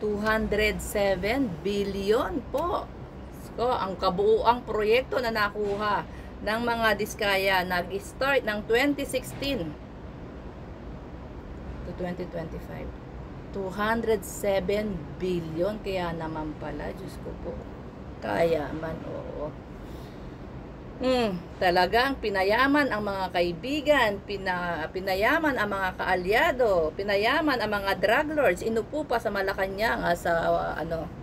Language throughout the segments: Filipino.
207 billion po. So, ang kabuuang proyekto na nakuha ng mga Diskaya nag-start ng 2016 to 2025. 207 billion. Kaya naman pala, Diyos ko po. Kaya man, oo. Talagang pinayaman ang mga kaibigan, pinayaman ang mga kaalyado, pinayaman ang mga drug lords, inupo pa sa Malacanang as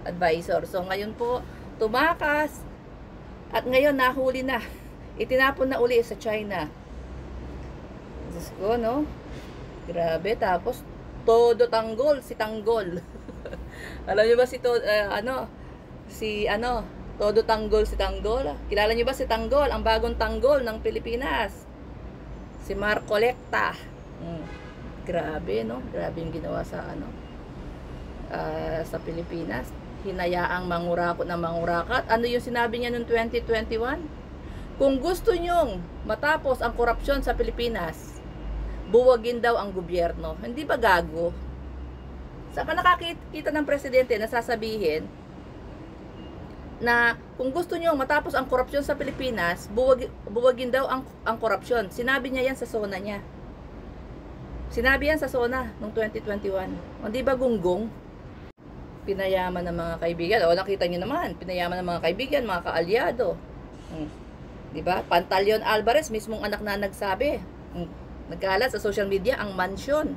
advisor. So ngayon po, tumakas at ngayon nahuli na. Itinapon na uli sa China. Diyos ko, no? Grabe, tapos todo tanggol, si Tanggol. Alam niyo ba todo tanggol si Tanggol? Kilala niyo ba si Tanggol? Ang bagong Tanggol ng Pilipinas. Si Marcolecta. Grabe, no? Grabe yung ginawa sa sa Pilipinas. Hinayaang mangurakot na mangurakat. Ano yung sinabi niya noong 2021? Kung gusto nyong matapos ang korupsyon sa Pilipinas, buwagin daw ang gobyerno. Hindi ba gago? Saan ka nakakita ng presidente na sasabihin na kung gusto nyo matapos ang korupsyon sa Pilipinas, buwagin daw ang korupsyon. Sinabi niya yan sa SONA niya. Sinabi yan sa SONA noong 2021. Hindi ba gunggong? Pinayaman ng mga kaibigan. O, nakita niyo naman, pinayaman ng mga kaibigan, mga kaalyado. Diba? Pantaleon Alvarez, mismong anak na nagsabi. Nagkalat sa social media ang mansyon.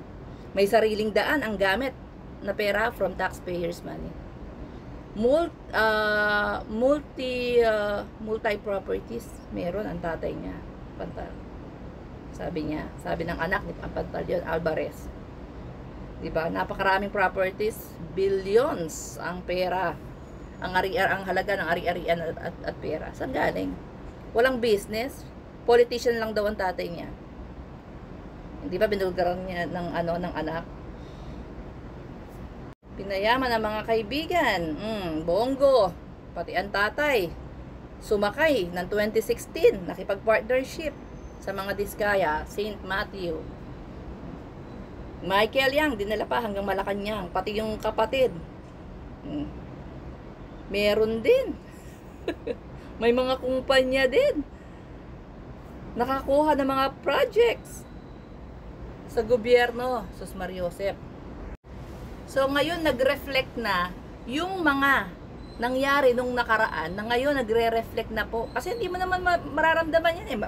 May sariling daan ang gamit na pera from taxpayers' money. Multi properties meron ang tatay niya. Sabi ng anak ni Pantaleon Alvarez. 'Di ba? Napakaraming properties, billions ang pera. Ang halaga ng ari-arian at pera. Saan galing? Walang business. Politician lang daw ang tatay niya. Hindi ba binulgaran niya ng anak? Pinayaman ang mga kaibigan. Bongo. Pati ang tatay. Sumakay ng 2016. Nakipag-partnership sa mga Diskaya. St. Matthew. Michael Yang. Dinala pa hanggang Malacanang. Pati yung kapatid. Meron din. May mga kumpanya din. Nakakuha ng mga projects sa gobyerno. Sus Mariosep. So ngayon nag-reflect na yung mga nangyari nung nakaraan na ngayon nagre-reflect na po. Kasi hindi mo naman mararamdaman yan eh.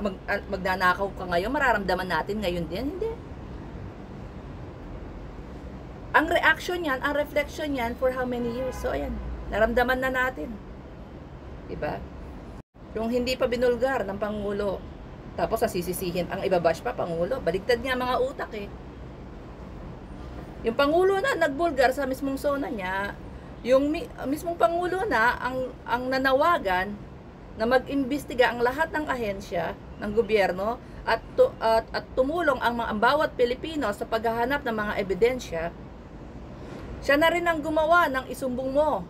Magnanakaw ka ngayon, mararamdaman natin ngayon din. Hindi. Ang reaction yan, ang reflection yan for how many years. So ayan, naramdaman na natin. Diba? Yung hindi pa binulgar ng Pangulo. Tapos nasisisihin, ang ibabash pa Pangulo. Baligtad niya mga utak eh. Yung Pangulo na nagbulgar sa mismong SONA niya, yung mismong Pangulo na ang nanawagan na mag-imbestiga ang lahat ng ahensya ng gobyerno at tumulong ang bawat Pilipino sa paghahanap ng mga ebidensya. Siya na rin ang gumawa ng isumbong mo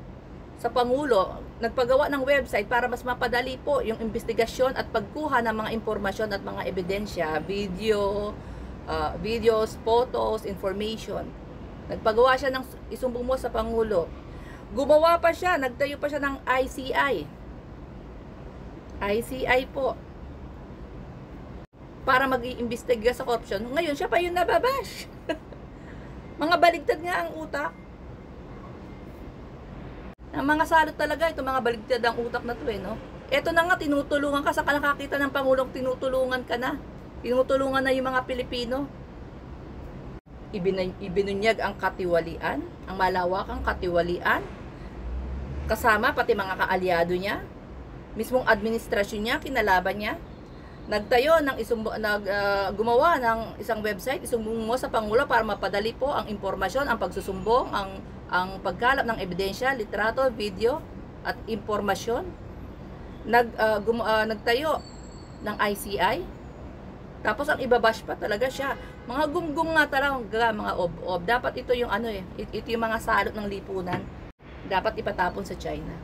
sa Pangulo, nagpagawa ng website para mas mapadali po yung investigasyon at pagkuha ng mga impormasyon at mga ebidensya, videos, photos, information. Nagpagawa siya ng isumbong mo sa Pangulo. Gumawa pa siya, nagtayo pa siya ng ICI. ICI po. Para mag-iimbestiga sa corruption. Ngayon, siya pa yung nababash. Mga baligtad nga ang utak. Ang mga salot talaga, ito mga baligtad ang utak na to eh, no? Ito na nga, tinutulungan ka sa nakakita ng Pangulong, tinutulungan ka na. Tinutulungan na yung mga Pilipino. Ibinunyag ang katiwalian, ang malawakang katiwalian, kasama pati mga kaalyado niya, mismong administrasyon niya, kinalaban niya. Gumawa ng isang website, isumbong mo sa Pangulo para mapadali po ang impormasyon, ang pagsusumbong, ang pagkalap ng ebidensya, litrato, video at impormasyon. Nagtayo ng ICI. Tapos ang ibabash pa talaga siya. Mga gumgum nga talaga, mga ob-ob. Dapat ito yung ito yung mga salot ng lipunan. Dapat ipatapon sa China.